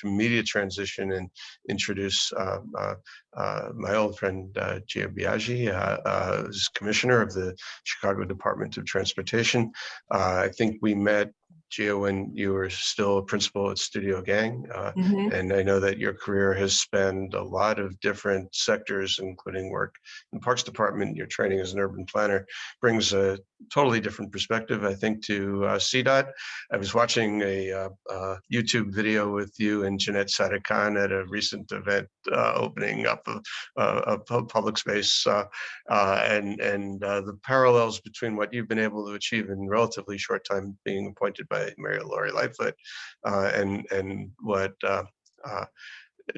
immediate transition and introduce my old friend Gia Biagi, who's Commissioner of the Chicago Department of Transportation. I think we met, Gia, when you were still a principal at Studio Gang, and I know that your career has spanned a lot of different sectors, including work in the Parks Department. Your training as an urban planner brings a totally different perspective, I think, to CDOT. I was watching a YouTube video with you and Jeanette Sadikan at a recent event opening up a public space, and the parallels between what you've been able to achieve in relatively short time being appointed by Mayor Lori Lightfoot and what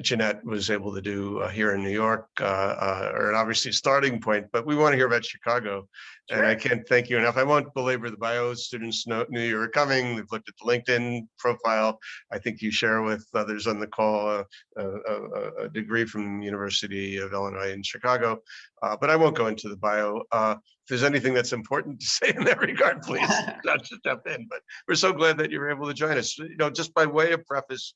Jeanette was able to do here in New York, are obviously a starting point, but we want to hear about Chicago. Sure. And I can't thank you enough. I won't belabor the bio. Students knew you were coming. They've looked at the LinkedIn profile. I think you share with others on the call a degree from the University of Illinois in Chicago, but I won't go into the bio. If there's anything that's important to say in that regard, please not just jump in. But we're so glad that you were able to join us. Just by way of preface,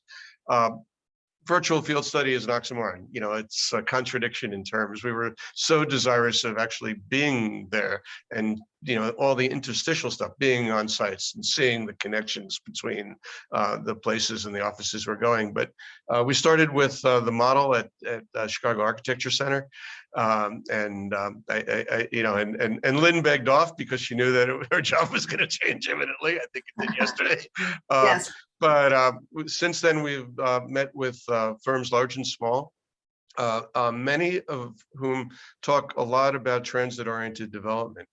virtual field study is an oxymoron. It's a contradiction in terms. We were so desirous of actually being there and, all the interstitial stuff, being on sites and seeing the connections between the places and the offices we're going. But we started with the model at Chicago Architecture Center. And Lynn begged off because she knew that her job was going to change imminently. I think it did yesterday. Yes. But since then, we've met with firms large and small, many of whom talk a lot about transit-oriented development,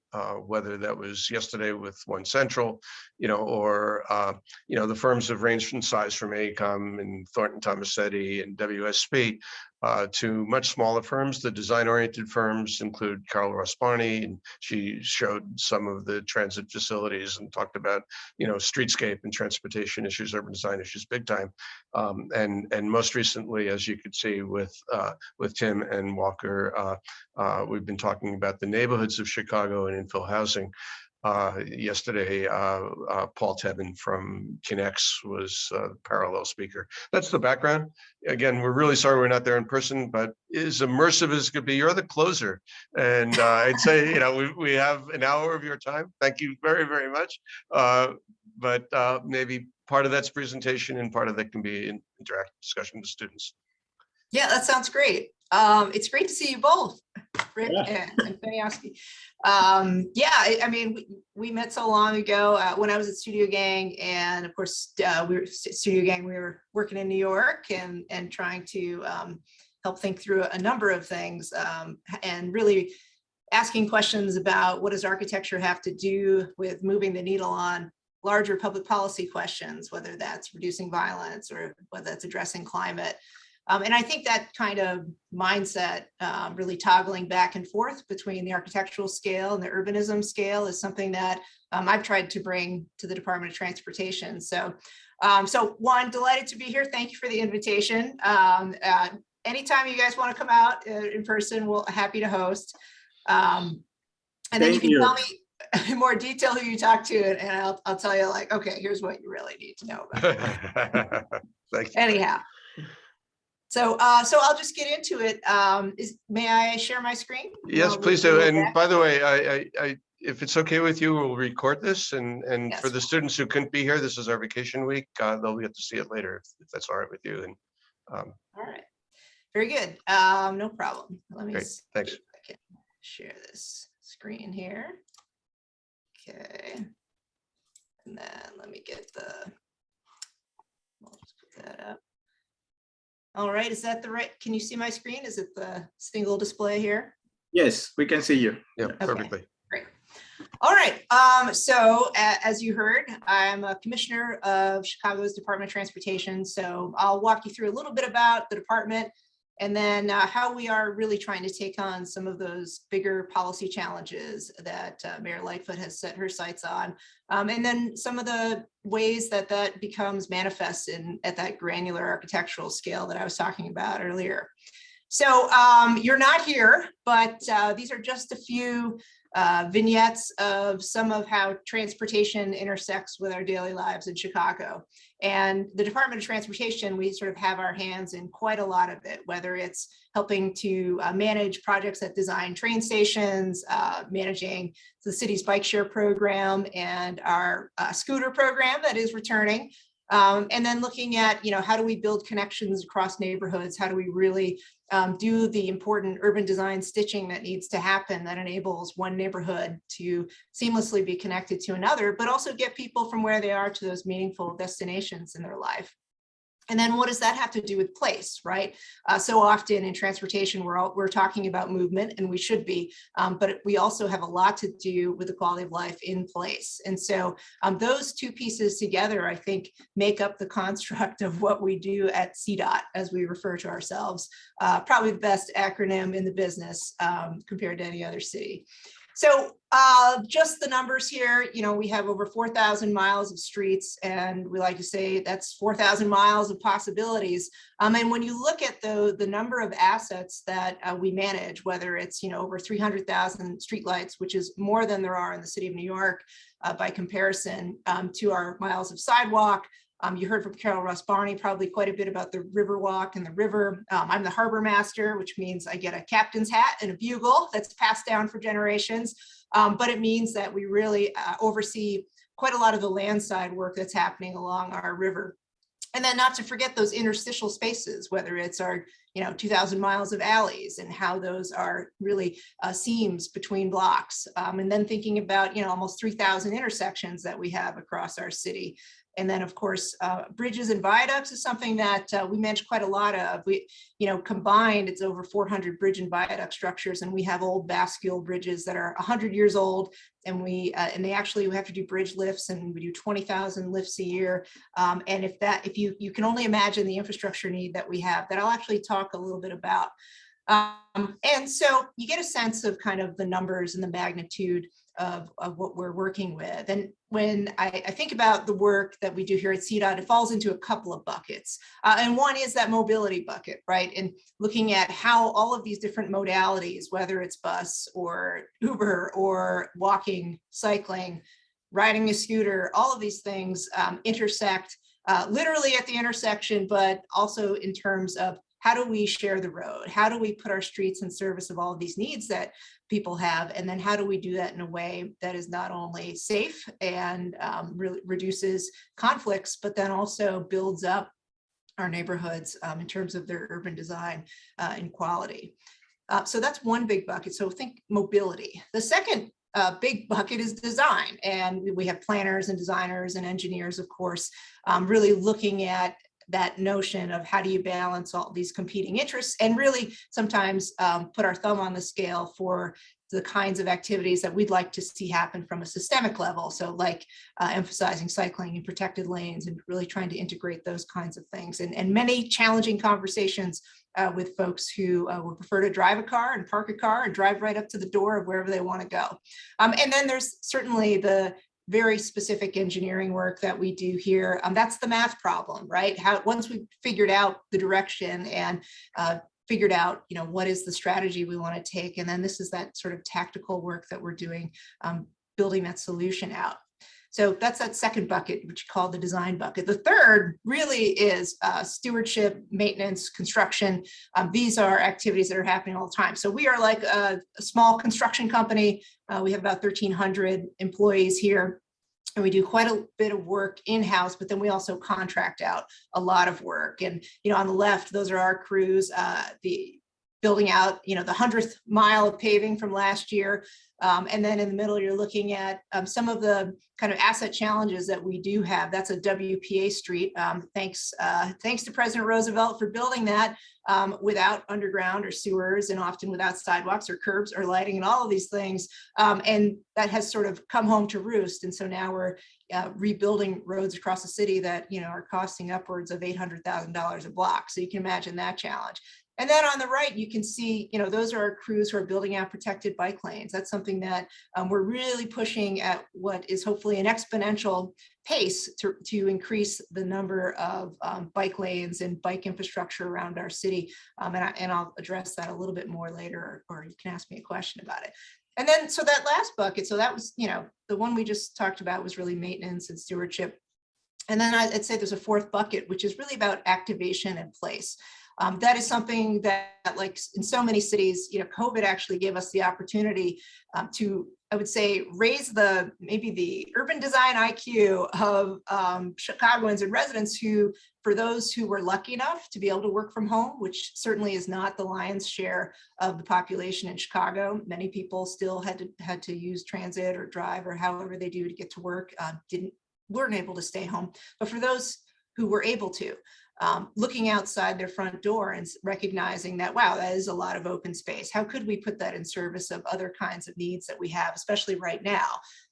whether that was yesterday with One Central, or the firms have ranged in size from AECOM and Thornton Tomasetti and WSP to much smaller firms. The design-oriented firms include Carol Ross Barney, and she showed some of the transit facilities and talked about, streetscape and transportation issues, urban design issues, big time. And most recently, as you could see with Tim and Walker, we've been talking about the neighborhoods of Chicago and infill housing. Yesterday, Paul Tebben from Connects was the parallel speaker. That's the background. Again, we're really sorry we're not there in person, but as immersive as it could be, you're the closer. And I'd say, we have an hour of your time. Thank you very, very much. But maybe part of that's presentation and part of that can be an interactive discussion with students. Yeah, that sounds great. It's great to see you both, Rick and Feniowski. I mean, we met so long ago when I was at Studio Gang, and of course, we were Studio Gang. We were working in New York and trying to help think through a number of things, and really asking questions about what does architecture have to do with moving the needle on larger public policy questions, whether that's reducing violence or whether that's addressing climate. And I think that kind of mindset, really toggling back and forth between the architectural scale and the urbanism scale, is something that I've tried to bring to the Department of Transportation. So, one, delighted to be here. Thank you for the invitation. Anytime you guys want to come out in person, we're happy to host. And then you can tell me in more detail who you talk to, and I'll tell you, like, okay, here's what you really need to know about. Thanks. Anyhow. So I'll just get into it. May I share my screen? Yes, please do. And by the way, I if it's okay with you, we'll record this. And yes, for the students who couldn't be here, this is our vacation week. They'll get to see it later if that's all right with you. And all right, very good. No problem. Let me see. Thanks. If I can share this screen here. Okay, and then let me get I'll just put that up. All right, is that the right? Can you see my screen? Is it the single display here? Yes, we can see you. Yeah, okay, perfectly. Great. All right. So as you heard, I'm a commissioner of Chicago's Department of Transportation. So I'll walk you through a little bit about the department, and then how we are really trying to take on some of those bigger policy challenges that Mayor Lightfoot has set her sights on. And then some of the ways that becomes manifest at that granular architectural scale that I was talking about earlier. So you're not here, but these are just a few vignettes of some of how transportation intersects with our daily lives in Chicago. And the Department of Transportation, we sort of have our hands in quite a lot of it, whether it's helping to manage projects that design train stations, managing the city's bike share program and our scooter program that is returning. And then looking at, how do we build connections across neighborhoods? How do we really do the important urban design stitching that needs to happen that enables one neighborhood to seamlessly be connected to another, but also get people from where they are to those meaningful destinations in their life. And then what does that have to do with place, right? So often in transportation, we're talking about movement, and we should be, but we also have a lot to do with the quality of life in place. And so those two pieces together, I think, make up the construct of what we do at CDOT, as we refer to ourselves, probably the best acronym in the business compared to any other city. So just the numbers here, we have over 4,000 miles of streets, and we like to say that's 4,000 miles of possibilities. And when you look at the number of assets that we manage, whether it's, over 300,000 streetlights, which is more than there are in the city of New York by comparison to our miles of sidewalk. You heard from Carol Ross Barney probably quite a bit about the Riverwalk and the river. I'm the harbor master, which means I get a captain's hat and a bugle that's passed down for generations. But it means that we really oversee quite a lot of the landside work that's happening along our river. And then not to forget those interstitial spaces, whether it's our 2,000 miles of alleys and how those are really seams between blocks. And then thinking about almost 3,000 intersections that we have across our city. And then, of course, bridges and viaducts is something that we manage quite a lot of. We, combined, it's over 400 bridge and viaduct structures, and we have old bascule bridges that are 100 years old, and we have to do bridge lifts, and we do 20,000 lifts a year. And if you can only imagine the infrastructure need that we have, that I'll actually talk a little bit about. And so you get a sense of kind of the numbers and the magnitude of what we're working with. And when I think about the work that we do here at CDOT, it falls into a couple of buckets. And one is that mobility bucket, right? And looking at how all of these different modalities, whether it's bus or Uber or walking, cycling, riding a scooter, all of these things intersect literally at the intersection, but also in terms of how do we share the road? How do we put our streets in service of all of these needs that people have? And then how do we do that in a way that is not only safe and really reduces conflicts, but then also builds up our neighborhoods in terms of their urban design and quality. So that's one big bucket. So think mobility. The second big bucket is design. And we have planners and designers and engineers, of course, really looking at that notion of how do you balance all these competing interests and really sometimes put our thumb on the scale for the kinds of activities that we'd like to see happen from a systemic level. So like emphasizing cycling and protected lanes and really trying to integrate those kinds of things, and many challenging conversations with folks who would prefer to drive a car and park a car and drive right up to the door of wherever they want to go. And then there's certainly the very specific engineering work that we do here. That's the math problem, right? Once we've figured out the direction and figured out, what is the strategy we want to take, and then this is that sort of tactical work that we're doing, building that solution out. So that's that second bucket, which you call the design bucket. The third really is stewardship, maintenance, construction. These are activities that are happening all the time. So we are like a small construction company. We have about 1,300 employees here, and we do quite a bit of work in-house, but then we also contract out a lot of work. And, on the left, those are our crews, the building out, the 100th mile of paving from last year. And then in the middle, you're looking at some of the kind of asset challenges that we do have. That's a WPA street. Thanks to President Roosevelt for building that without underground or sewers, and often without sidewalks or curbs or lighting and all of these things. And that has sort of come home to roost. And so now we're rebuilding roads across the city that, are costing upwards of $800,000 a block. So you can imagine that challenge. And then on the right, you can see, those are our crews who are building out protected bike lanes. That's something that we're really pushing at what is hopefully an exponential pace to increase the number of bike lanes and bike infrastructure around our city. And I'll address that a little bit more later, or you can ask me a question about it. And then, so that last bucket, so that was, the one we just talked about was really maintenance and stewardship. And then I'd say there's a fourth bucket, which is really about activation and place. That is something that, like in so many cities, COVID actually gave us the opportunity to, I would say, raise maybe the urban design IQ of Chicagoans and residents who, for those who were lucky enough to be able to work from home, which certainly is not the lion's share of the population in Chicago. Many people still had to use transit or drive or however they do to get to work, weren't able to stay home. But for those who were able to, looking outside their front door and recognizing that, wow, that is a lot of open space. How could we put that in service of other kinds of needs that we have, especially right now?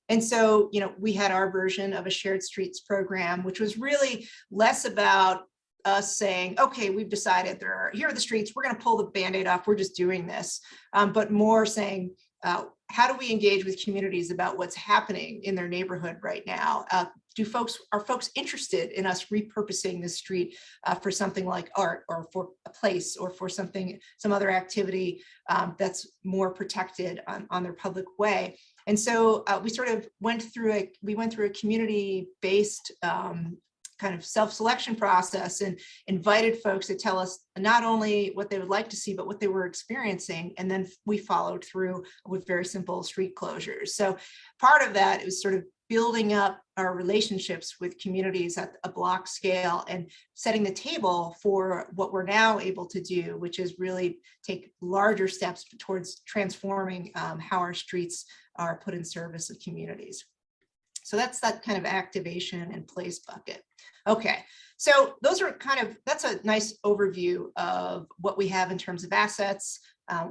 And so, we had our version of a shared streets program, which was really less about us saying, okay, we've decided here are the streets, we're going to pull the Band-Aid off, we're just doing this, but more saying, how do we engage with communities about what's happening in their neighborhood right now? Are folks interested in us repurposing the street for something like art, or for a place, or for some other activity that's more protected on their public way? And so we sort of went through a community-based kind of self-selection process and invited folks to tell us not only what they would like to see, but what they were experiencing. And then we followed through with very simple street closures. So part of that is sort of building up our relationships with communities at a block scale and setting the table for what we're now able to do, which is really take larger steps towards transforming how our streets are put in service of communities. So that's that kind of activation and place bucket. Okay, so that's a nice overview of what we have in terms of assets.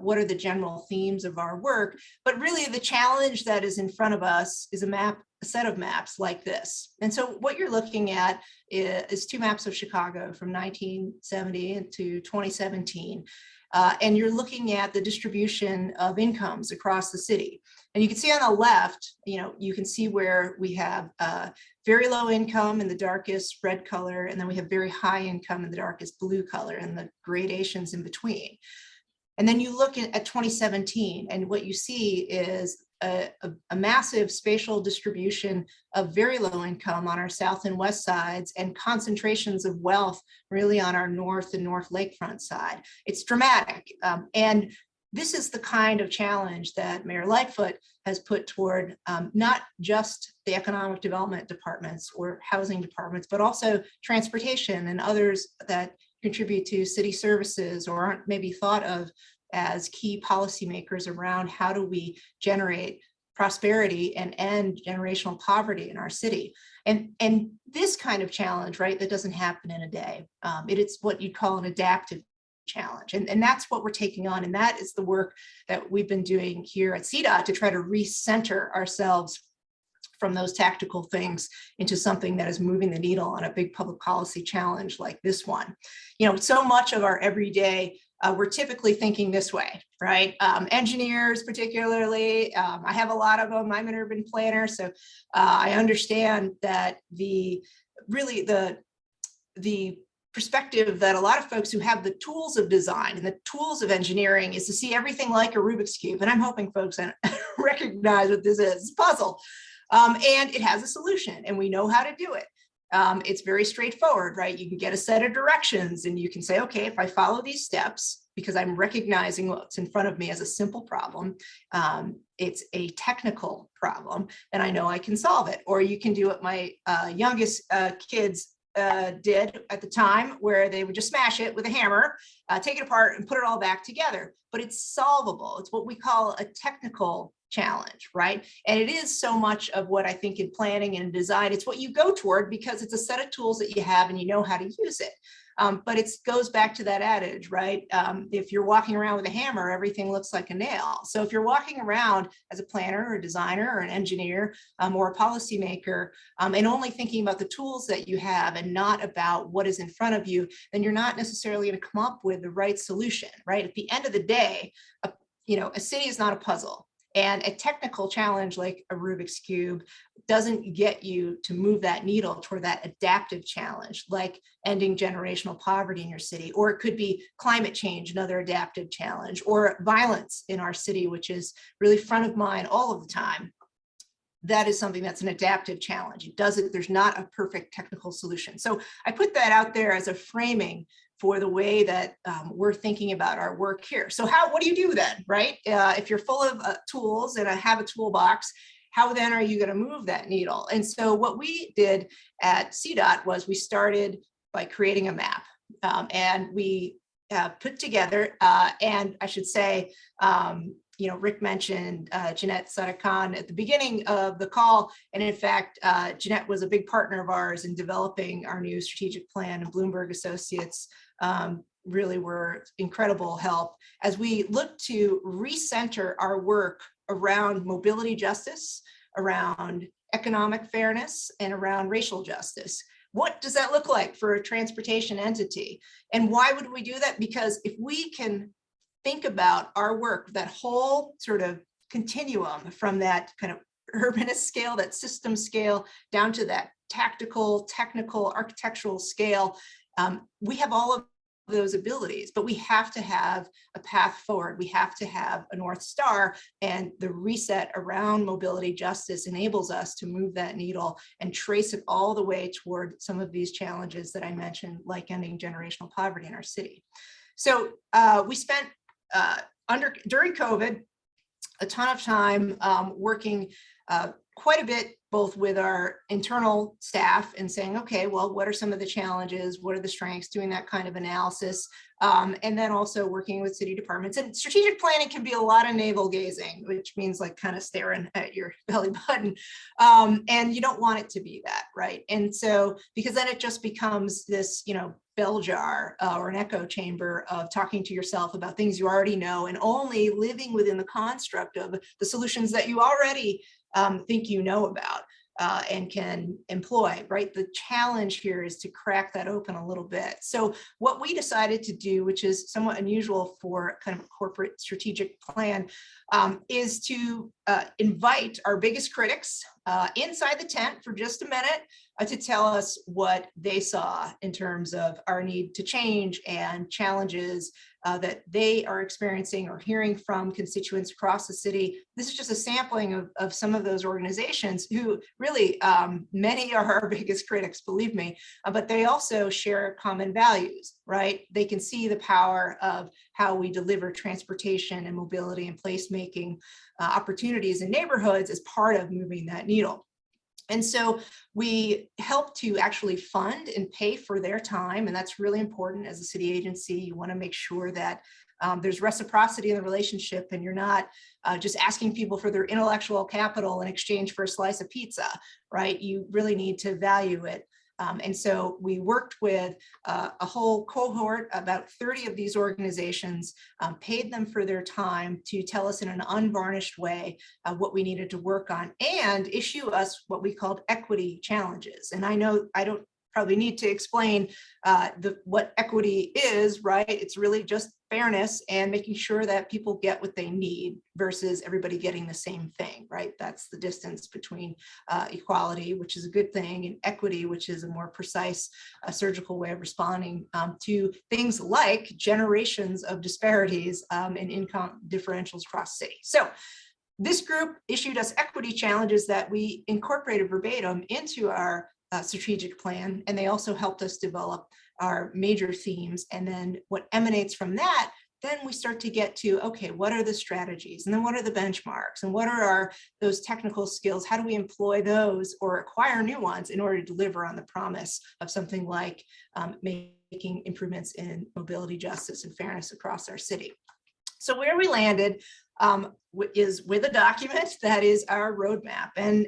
What are the general themes of our work? But really the challenge that is in front of us is a set of maps like this. And so what you're looking at is two maps of Chicago from 1970 to 2017. And you're looking at the distribution of incomes across the city. And you can see on the left, you can see where we have very low income in the darkest red color, and then we have very high income in the darkest blue color, and the gradations in between. And then you look at 2017, and what you see is a massive spatial distribution of very low income on our south and west sides, and concentrations of wealth really on our north and north lakefront side. It's dramatic. And this is the kind of challenge that Mayor Lightfoot has put toward not just the economic development departments or housing departments, but also transportation and others that contribute to city services or aren't maybe thought of as key policymakers around how do we generate prosperity and end generational poverty in our city. And this kind of challenge, right, that doesn't happen in a day. It's what you'd call an adaptive challenge. And that's what we're taking on. And that is the work that we've been doing here at CDOT to try to recenter ourselves from those tactical things into something that is moving the needle on a big public policy challenge like this one. So much of our everyday, we're typically thinking this way, right? Engineers, particularly, I have a lot of them. I'm an urban planner, so I understand that the perspective that a lot of folks who have the tools of design and the tools of engineering is to see everything like a Rubik's Cube. And I'm hoping folks recognize what this is. It's a puzzle. And it has a solution, and we know how to do it. It's very straightforward, right? You can get a set of directions and you can say, okay, if I follow these steps, because I'm recognizing what's in front of me as a simple problem, it's a technical problem, and I know I can solve it. Or you can do what my youngest kids did at the time, where they would just smash it with a hammer, take it apart and put it all back together. But it's solvable. It's what we call a technical challenge, right? And it is so much of what I think in planning and design, it's what you go toward because it's a set of tools that you have and you know how to use it. But it goes back to that adage, right? If you're walking around with a hammer, everything looks like a nail. So if you're walking around as a planner or a designer or an engineer or a policymaker and only thinking about the tools that you have and not about what is in front of you, then you're not necessarily going to come up with the right solution, right? At the end of the day, a city is not a puzzle. And a technical challenge like a Rubik's Cube doesn't get you to move that needle toward that adaptive challenge, like ending generational poverty in your city, or it could be climate change, another adaptive challenge, or violence in our city, which is really front of mind all of the time. That is something that's an adaptive challenge. It doesn't, there's not a perfect technical solution. So I put that out there as a framing for the way that we're thinking about our work here. So what do you do then, right? If you're full of tools and I have a toolbox, how then are you going to move that needle? And so what we did at CDOT was we started by creating a map, and we put together, and I should say, Rick mentioned Jeanette Sadakan at the beginning of the call. And in fact, Jeanette was a big partner of ours in developing our new strategic plan, and Bloomberg Associates really were incredible help as we look to recenter our work around mobility justice, around economic fairness, and around racial justice. What does that look like for a transportation entity? And why would we do that? Because if we can think about our work, that whole sort of continuum from that kind of urbanist scale, that system scale, down to that tactical, technical, architectural scale, we have all of those abilities, but we have to have a path forward. We have to have a North Star, and the reset around mobility justice enables us to move that needle and trace it all the way toward some of these challenges that I mentioned, like ending generational poverty in our city. So we spent during COVID a ton of time working quite a bit, both with our internal staff and saying, okay, well, what are some of the challenges? What are the strengths? Doing that kind of analysis. And then also working with city departments. And strategic planning can be a lot of navel gazing, which means like kind of staring at your belly button. And you don't want it to be that, right? And so, because then it just becomes this, bell jar or an echo chamber of talking to yourself about things you already know, and only living within the construct of the solutions that you already think you know about and can employ, right? The challenge here is to crack that open a little bit. So what we decided to do, which is somewhat unusual for kind of a corporate strategic plan, is to invite our biggest critics inside the tent for just a minute to tell us what they saw in terms of our need to change and challenges that they are experiencing or hearing from constituents across the city. This is just a sampling of some of those organizations who really, many are our biggest critics, believe me, but they also share common values, right? They can see the power of how we deliver transportation and mobility and placemaking opportunities in neighborhoods as part of moving that needle. And so we help to actually fund and pay for their time. And that's really important as a city agency. You want to make sure that there's reciprocity in the relationship, and you're not just asking people for their intellectual capital in exchange for a slice of pizza, right? You really need to value it. And so we worked with a whole cohort, about 30 of these organizations, paid them for their time to tell us in an unvarnished way what we needed to work on, and issue us what we called equity challenges. And I know I don't probably need to explain what equity is, right? It's really just fairness and making sure that people get what they need versus everybody getting the same thing, right? That's the distance between equality, which is a good thing, and equity, which is a more precise surgical way of responding to things like generations of disparities and income differentials across the city. So this group issued us equity challenges that we incorporated verbatim into our strategic plan, and they also helped us develop our major themes. And then what emanates from that, then we start to get to, okay, what are the strategies, and then what are the benchmarks, and what are those technical skills? How do we employ those or acquire new ones in order to deliver on the promise of something like making improvements in mobility justice and fairness across our city? So where we landed is with a document that is our roadmap. And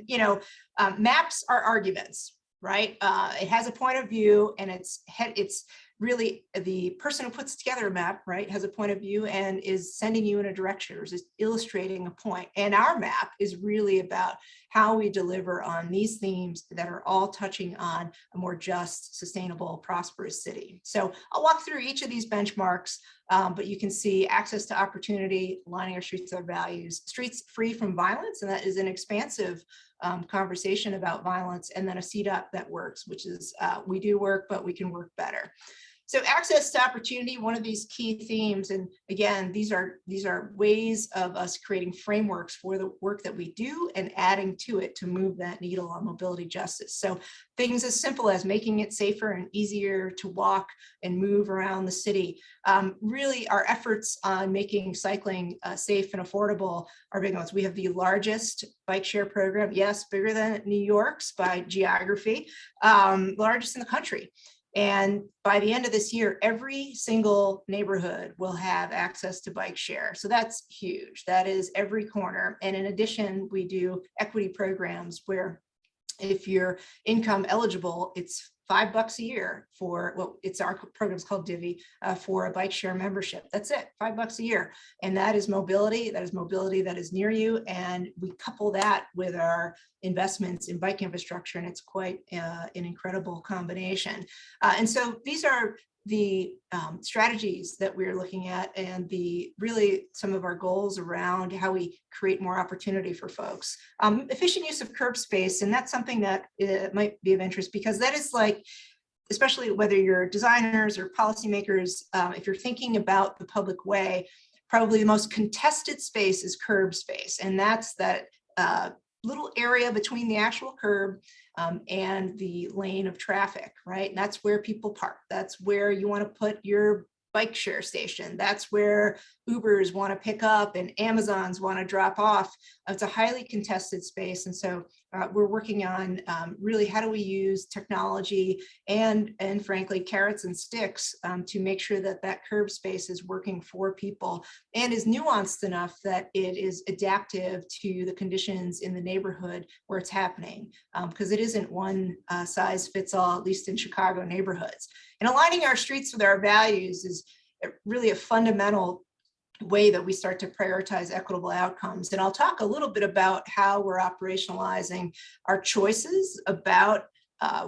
maps are arguments, right? It has a point of view, and it's really the person who puts together a map, right, has a point of view and is sending you in a direction, or is illustrating a point. And our map is really about how we deliver on these themes that are all touching on a more just, sustainable, prosperous city. So I'll walk through each of these benchmarks But you can see access to opportunity, aligning our streets with our values, streets free from violence, and that is an expansive conversation about violence, and then a CDOT that works, which is we do work, but we can work better. So access to opportunity, one of these key themes, and again, these are ways of us creating frameworks for the work that we do and adding to it to move that needle on mobility justice. So things as simple as making it safer and easier to walk and move around the city. Really, our efforts on making cycling safe and affordable are big ones. We have the largest bike share program, yes, bigger than New York's by geography, largest in the country. And by the end of this year, every single neighborhood will have access to bike share. So that's huge. That is every corner. And in addition, we do equity programs where if you're income eligible, it's $5 a year for our program's called Divvy for a bike share membership. That's it, $5 a year. And that is mobility. That is mobility that is near you. And we couple that with our investments in bike infrastructure, and it's quite an incredible combination. And so these are the strategies that we're looking at, and really some of our goals around how we create more opportunity for folks. Efficient use of curb space, and that's something that might be of interest, because that is like, especially whether you're designers or policymakers, if you're thinking about the public way, probably the most contested space is curb space, and that's that little area between the actual curb and the lane of traffic, right? And that's where people park. That's where you want to put your bike share station. That's where Ubers want to pick up and Amazons want to drop off. It's a highly contested space. And so we're working on really how do we use technology and frankly, carrots and sticks to make sure that that curb space is working for people and is nuanced enough that it is adaptive to the conditions in the neighborhood where it's happening. Because it isn't one size fits all, at least in Chicago neighborhoods. And aligning our streets with our values is really a fundamental way that we start to prioritize equitable outcomes. And I'll talk a little bit about how we're operationalizing our choices about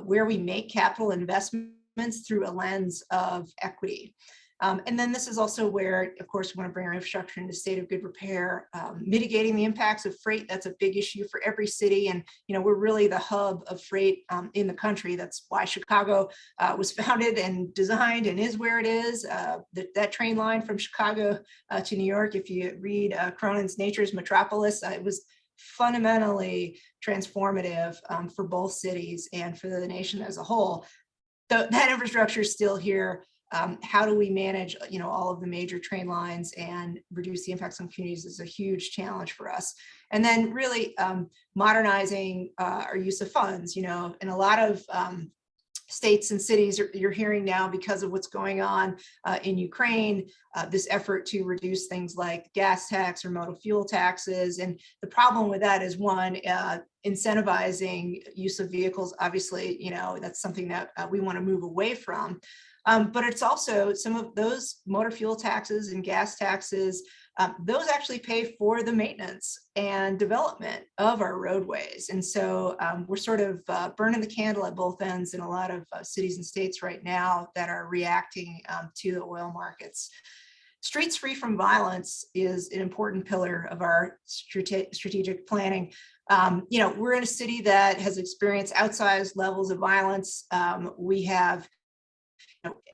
where we make capital investments through a lens of equity. And then this is also where, of course, we want to bring our infrastructure into a state of good repair, mitigating the impacts of freight. That's a big issue for every city. And, you know, we're really the hub of freight in the country. That's why Chicago was founded and designed and is where it is. That train line from Chicago to New York, if you read Cronin's Nature's Metropolis, it was fundamentally transformative for both cities and for the nation as a whole. That infrastructure is still here. How do we manage, you know, all of the major train lines and reduce the impacts on communities is a huge challenge for us. And then really modernizing our use of funds, you know, in a lot of states and cities you're hearing now because of what's going on in Ukraine, this effort to reduce things like gas tax or motor fuel taxes. And the problem with that is one, incentivizing use of vehicles. Obviously, you know, that's something that we want to move away from. But it's also some of those motor fuel taxes and gas taxes, those actually pay for the maintenance and development of our roadways. And so we're sort of burning the candle at both ends in a lot of cities and states right now that are reacting to the oil markets. Streets free from violence is an important pillar of our strategic planning. You know, we're in a city that has experienced outsized levels of violence. We have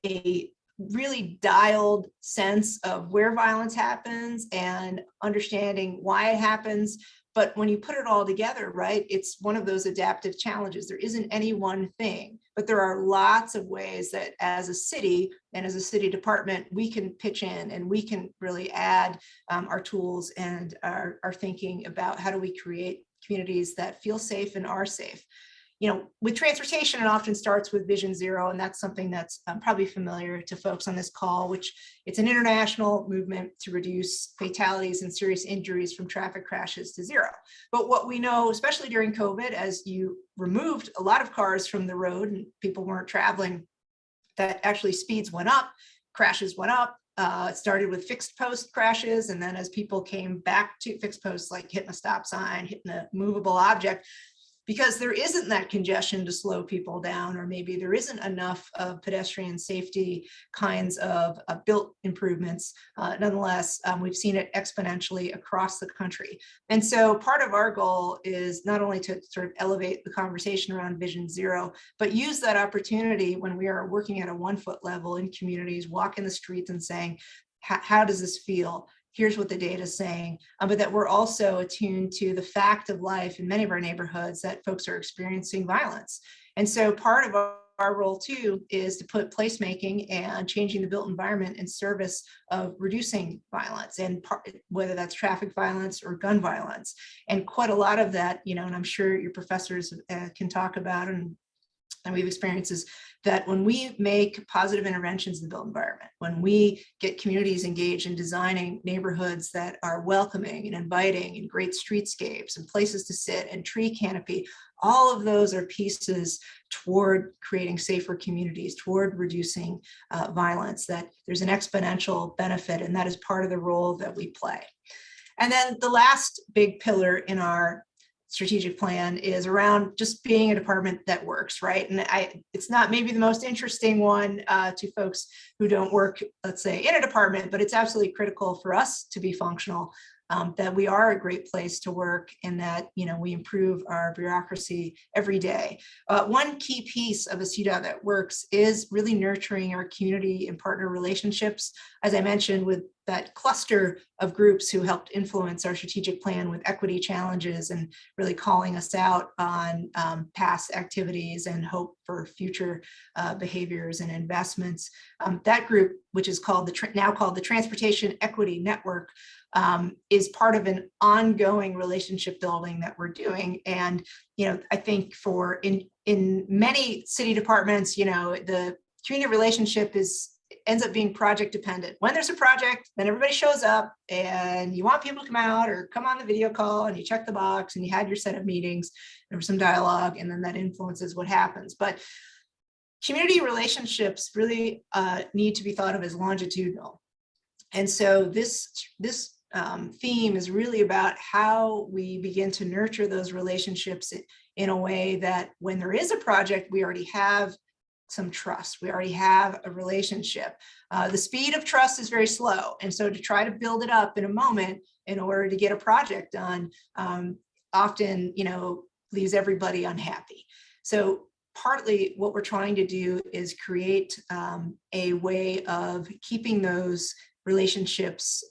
a really dialed sense of where violence happens and understanding why it happens. But when you put it all together, right, it's one of those adaptive challenges. There isn't any one thing, but there are lots of ways that as a city and as a city department, we can pitch in and we can really add our tools and our thinking about how do we create communities that feel safe and are safe. You know, with transportation, it often starts with Vision Zero, and that's something that's probably familiar to folks on this call, which it's an international movement to reduce fatalities and serious injuries from traffic crashes to zero. But what we know, especially during COVID, as you removed a lot of cars from the road and people weren't traveling, that actually speeds went up, crashes went up. It started with fixed post crashes, and then as people came back to fixed posts, like hitting a stop sign, hitting a movable object, because there isn't that congestion to slow people down, or maybe there isn't enough of pedestrian safety kinds of built improvements. Nonetheless, we've seen it exponentially across the country. And so part of our goal is not only to sort of elevate the conversation around Vision Zero, but use that opportunity when we are working at a 1 foot level in communities, walking the streets and saying, how does this feel? Here's what the data is saying, but that we're also attuned to the fact of life in many of our neighborhoods that folks are experiencing violence. And so part of our role too is to put placemaking and changing the built environment in service of reducing violence, and whether that's traffic violence or gun violence. And quite a lot of that, and I'm sure your professors can talk about, and we've experienced, is that when we make positive interventions in the built environment, when we get communities engaged in designing neighborhoods that are welcoming and inviting and great streetscapes and places to sit and tree canopy, all of those are pieces toward creating safer communities, toward reducing violence, that there's an exponential benefit, and that is part of the role that we play. And then the last big pillar in our strategic plan is around just being a department that works, right? And it's not maybe the most interesting one to folks who don't work, let's say, in a department, but it's absolutely critical for us to be functional, that we are a great place to work, and that we improve our bureaucracy every day. One key piece of a CDOT that works is really nurturing our community and partner relationships, as I mentioned, with that cluster of groups who helped influence our strategic plan with equity challenges and really calling us out on past activities and hope for future behaviors and investments. That group, which is called now called the Transportation Equity Network, is part of an ongoing relationship building that we're doing. And I think in many city departments, the community relationship ends up being project dependent. When there's a project, then everybody shows up and you want people to come out or come on the video call, and you check the box and you had your set of meetings, there was some dialogue, and then that influences what happens. But community relationships really need to be thought of as longitudinal. And so this theme is really about how we begin to nurture those relationships in a way that when there is a project, we already have some trust. We already have a relationship. The speed of trust is very slow. And so to try to build it up in a moment in order to get a project done, often, leaves everybody unhappy. So partly what we're trying to do is create a way of keeping those relationships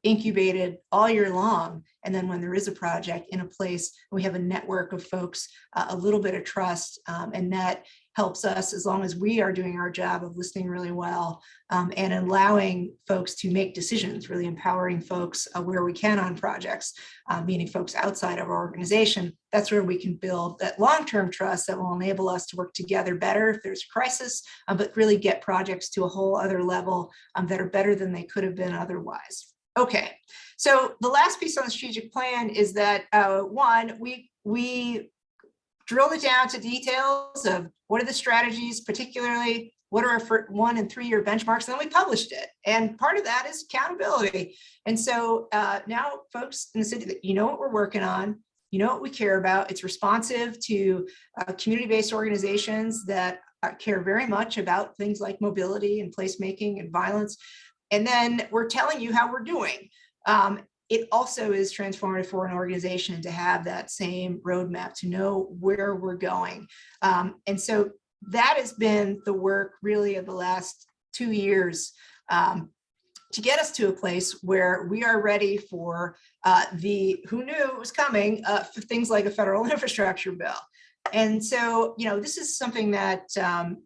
incubated all year long. And then when there is a project in a place, we have a network of folks, a little bit of trust, and that helps us, as long as we are doing our job of listening really well, and allowing folks to make decisions, really empowering folks where we can on projects, meaning folks outside of our organization. That's where we can build that long-term trust that will enable us to work together better if there's a crisis, but really get projects to a whole other level that are better than they could have been otherwise. Okay, so the last piece on the strategic plan is that one, we drilled it down to details of what are the strategies, particularly what are our 1 and 3 year benchmarks, and then we published it. And part of that is accountability. And so now folks in the city, what we're working on, what we care about. It's responsive to community-based organizations that care very much about things like mobility and placemaking and violence. And then we're telling you how we're doing. It also is transformative for an organization to have that same roadmap, to know where we're going. And so that has been the work really of the last 2 years to get us to a place where we are ready for who knew it was coming, for things like a federal infrastructure bill. And so, this is something that,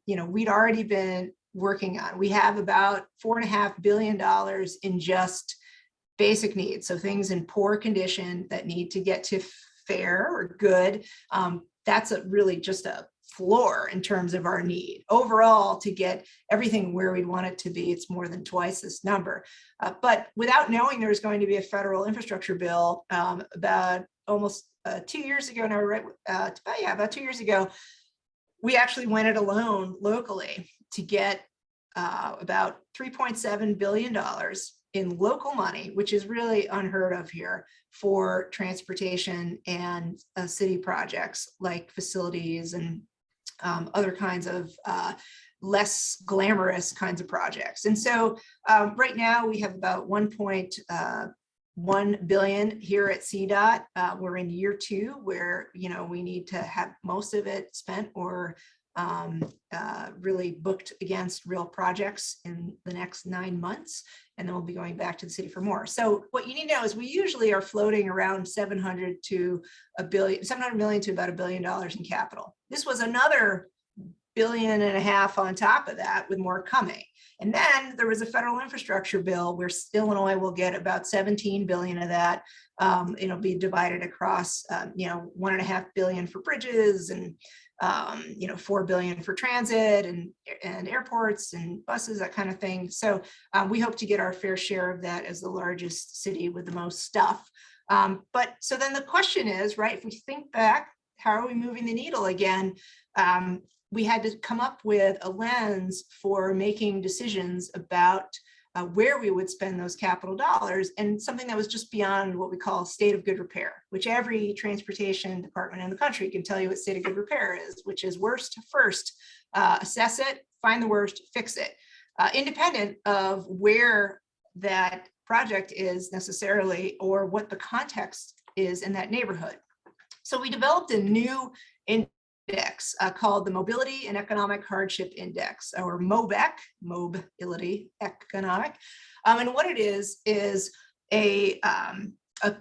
we'd already been working on. We have about $4.5 billion in just basic needs. So things in poor condition that need to get to fair or good. That's really just a floor in terms of our need. Overall, to get everything where we'd want it to be, it's more than twice this number. But without knowing there was going to be a federal infrastructure bill, about almost 2 years ago now, right? About 2 years ago, we actually went it alone locally to get about $3.7 billion in local money, which is really unheard of here, for transportation and city projects like facilities and other kinds of less glamorous kinds of projects. And so right now we have about 1.1 billion here at CDOT. We're in year 2 where, we need to have most of it spent or really booked against real projects in the next 9 months. And then we'll be going back to the city for more. So what you need to know is we usually are floating around 700 million to about $1 billion in capital. This was another $1.5 billion on top of that, with more coming. And then there was a federal infrastructure bill where Illinois will get about 17 billion of that. It'll be divided across, $1.5 billion for bridges and, $4 billion for transit and airports and buses, that kind of thing. So we hope to get our fair share of that as the largest city with the most stuff. But so then the question is, right, if we think back, how are we moving the needle again? We had to come up with a lens for making decisions about where we would spend those capital dollars, and something that was just beyond what we call state of good repair, which every transportation department in the country can tell you what state of good repair is, which is worst to first, assess it, find the worst, fix it, independent of where that project is necessarily or what the context is in that neighborhood. So we developed a new index called the Mobility and Economic Hardship Index, or MOBEC, Mobility Economic. And what it is a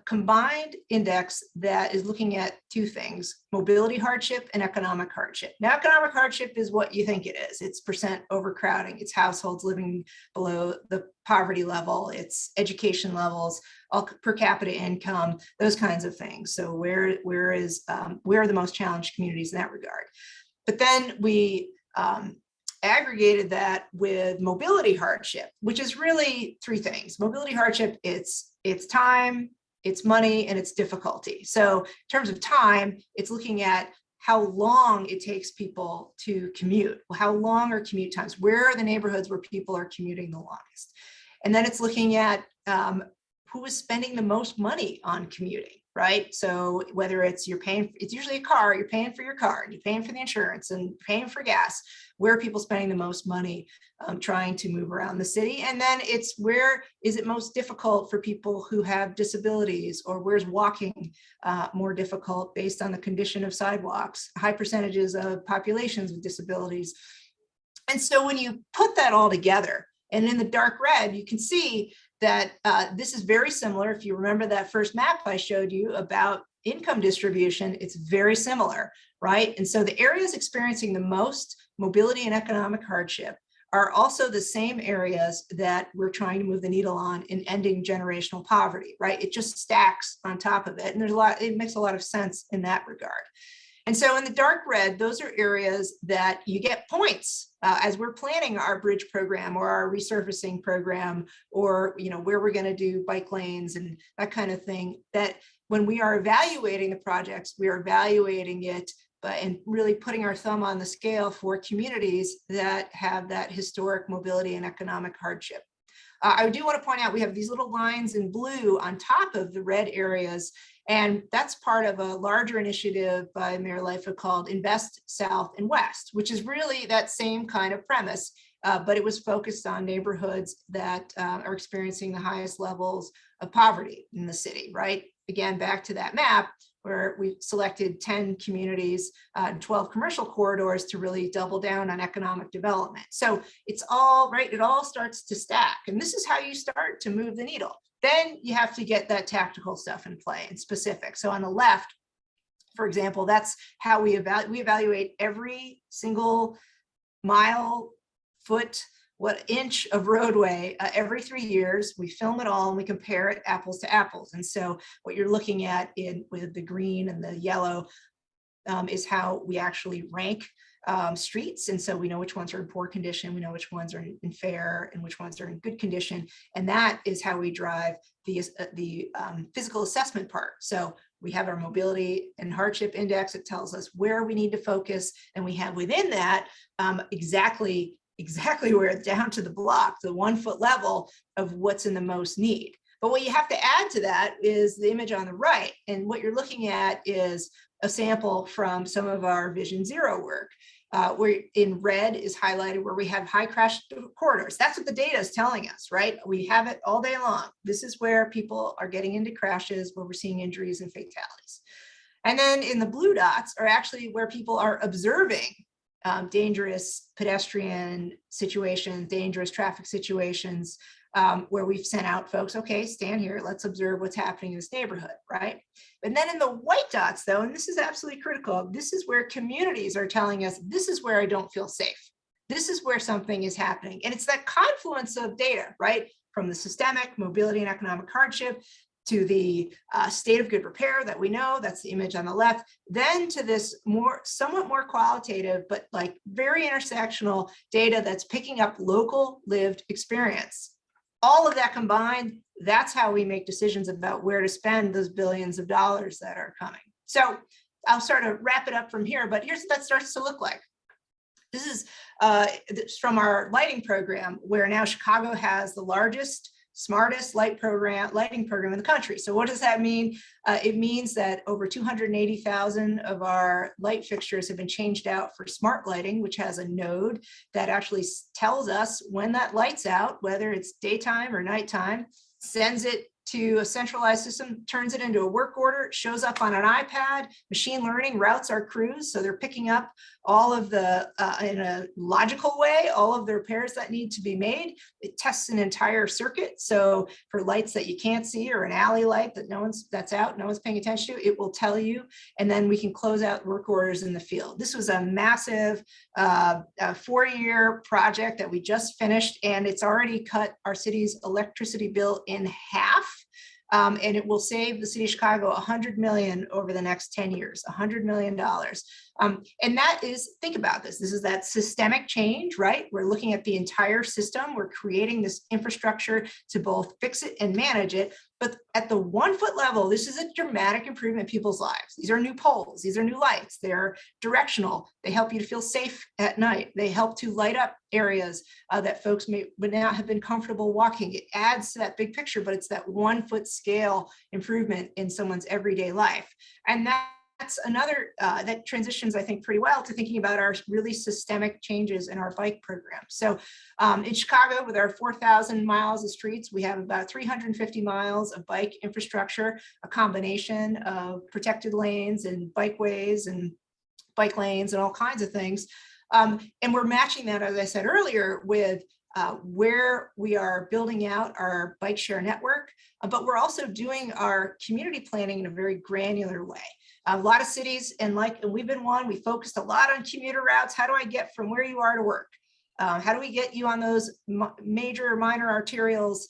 combined index that is looking at 2 things: mobility hardship and economic hardship. Now, economic hardship is what you think it is. It's percent overcrowding, it's households living below the poverty level, it's education levels, all per capita income, those kinds of things. So where are the most challenged communities in that regard? But then we aggregated that with mobility hardship, which is really 3 things. Mobility hardship, it's time, it's money, and it's difficulty. So in terms of time, it's looking at how long it takes people to commute. Well, how long are commute times? Where are the neighborhoods where people are commuting the longest? And then it's looking at who is spending the most money on commuting, right? So whether it's it's usually a car, you're paying for your car, and you're paying for the insurance and paying for gas. Where are people spending the most money trying to move around the city? And then it's where is it most difficult for people who have disabilities, or where's walking more difficult based on the condition of sidewalks, high percentages of populations with disabilities. And so when you put that all together, and in the dark red, you can see that this is very similar. If you remember that first map I showed you about income distribution, it's very similar, right? And so the areas experiencing the most mobility and economic hardship are also the same areas that we're trying to move the needle on in ending generational poverty, right? It just stacks on top of it. And it makes a lot of sense in that regard. And so in the dark red, those are areas that you get points as we're planning our bridge program or our resurfacing program, or where we're going to do bike lanes and that kind of thing, that when we are evaluating the projects, we are evaluating it and really putting our thumb on the scale for communities that have that historic mobility and economic hardship. I do want to point out we have these little lines in blue on top of the red areas, and that's part of a larger initiative by Mayor Lightfoot called Invest South and West, which is really that same kind of premise, but it was focused on neighborhoods that are experiencing the highest levels of poverty in the city, right? Again, back to that map where we selected 10 communities, 12 commercial corridors to really double down on economic development. So it's all right, it all starts to stack. And this is how you start to move the needle. Then you have to get that tactical stuff in play and specific. So on the left, for example, that's how we evaluate every single mile, foot, inch of roadway every 3 years. We film it all and we compare it apples to apples. And so what you're looking at with the green and the yellow is how we actually rank streets. And so we know which ones are in poor condition, we know which ones are in fair, and which ones are in good condition. And that is how we drive the physical assessment part. So we have our mobility and hardship index. It tells us where we need to focus. And we have within that exactly exactly where, down to the block, the 1 foot level of what's in the most need. But what you have to add to that is the image on the right. And what you're looking at is a sample from some of our Vision Zero work, where in red is highlighted where we have high crash corridors. That's what the data is telling us, right? We have it all day long. This is where people are getting into crashes, where we're seeing injuries and fatalities. And then in the blue dots are actually where people are observing dangerous pedestrian situations, dangerous traffic situations, where we've sent out folks, okay, stand here, let's observe what's happening in this neighborhood, right? And then in the white dots though, and this is absolutely critical, this is where communities are telling us, this is where I don't feel safe. This is where something is happening. And it's that confluence of data, right? From the systemic, mobility and economic hardship, to the state of good repair that we know, that's the image on the left, then to this somewhat more qualitative, but like very intersectional data that's picking up local lived experience. All of that combined, that's how we make decisions about where to spend those billions of dollars that are coming. So I'll sort of wrap it up from here, but here's what that starts to look like. This is from our lighting program, where now Chicago has the largest, smartest lighting program in the country. So what does that mean? It means that over 280,000 of our light fixtures have been changed out for smart lighting, which has a node that actually tells us when that light's out, whether it's daytime or nighttime, sends it to a centralized system, turns it into a work order, shows up on an iPad, machine learning routes our crews. So they're picking up all of the, in a logical way, all of the repairs that need to be made. It tests an entire circuit. So for lights that you can't see, or an alley light that that's out, no one's paying attention to, it will tell you. And then we can close out work orders in the field. This was a massive 4-year project that we just finished, and it's already cut our city's electricity bill in half. And it will save the city of Chicago $100 million over the next 10 years, $100 million. And that is, think about this. This is that systemic change, right? We're looking at the entire system. We're creating this infrastructure to both fix it and manage it. But at the 1 foot level, this is a dramatic improvement in people's lives. These are new poles. These are new lights. They're directional. They help you to feel safe at night. They help to light up areas that folks would not have been comfortable walking. It adds to that big picture, but it's that 1 foot scale improvement in someone's everyday life. And that's another, that transitions, I think, pretty well to thinking about our really systemic changes in our bike program. So in Chicago, with our 4,000 miles of streets, we have about 350 miles of bike infrastructure, a combination of protected lanes and bikeways and bike lanes and all kinds of things. And we're matching that, as I said earlier, with where we are building out our bike share network, but we're also doing our community planning in a very granular way. A lot of cities, and we've been one, we focused a lot on commuter routes. How do I get from where you are to work? How do we get you on those major or minor arterials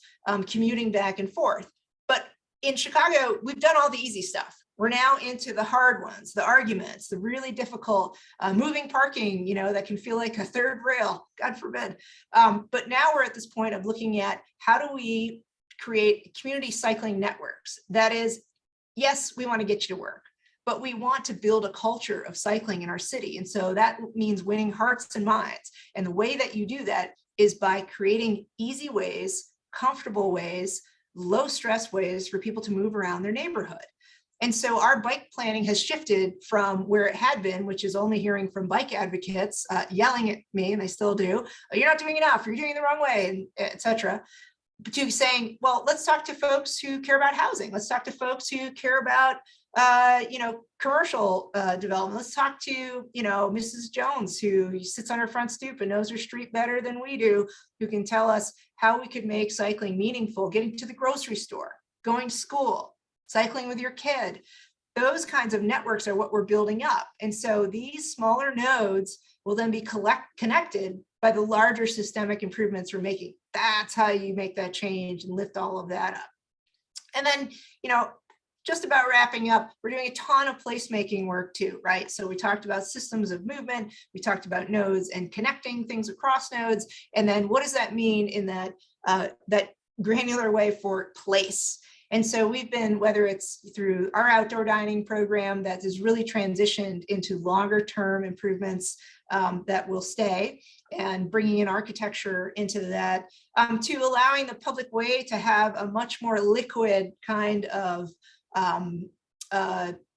commuting back and forth? But in Chicago, we've done all the easy stuff. We're now into the hard ones, the arguments, the really difficult moving parking, that can feel like a third rail, God forbid. But now we're at this point of looking at how do we create community cycling networks? That is, yes, we want to get you to work, but we want to build a culture of cycling in our city. And so that means winning hearts and minds. And the way that you do that is by creating easy ways, comfortable ways, low stress ways for people to move around their neighborhood. And so our bike planning has shifted from where it had been, which is only hearing from bike advocates yelling at me, and they still do, oh, you're not doing enough, you're doing it the wrong way, and et cetera, to saying, well, let's talk to folks who care about housing. Let's talk to folks who care about commercial development. Let's talk to, Mrs. Jones, who sits on her front stoop and knows her street better than we do, who can tell us how we could make cycling meaningful, getting to the grocery store, going to school, cycling with your kid. Those kinds of networks are what we're building up. And so these smaller nodes will then be connected by the larger systemic improvements we're making. That's how you make that change and lift all of that up. And then, just about wrapping up, we're doing a ton of placemaking work too, right? So we talked about systems of movement, we talked about nodes and connecting things across nodes. And then what does that mean in that, that granular way for place? And so we've been, whether it's through our outdoor dining program that has really transitioned into longer term improvements that will stay, and bringing in architecture into that, to allowing the public way to have a much more liquid kind of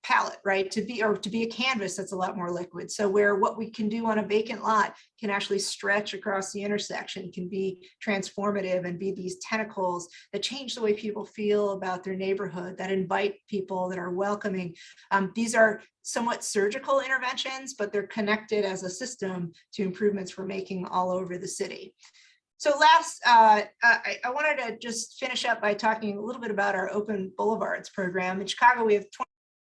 palette, right? To be a canvas that's a lot more liquid. So where what we can do on a vacant lot can actually stretch across the intersection, can be transformative and be these tentacles that change the way people feel about their neighborhood, that invite people, that are welcoming. These are somewhat surgical interventions, but they're connected as a system to improvements we're making all over the city. So last, I wanted to just finish up by talking a little bit about our Open Boulevards program. In Chicago, we have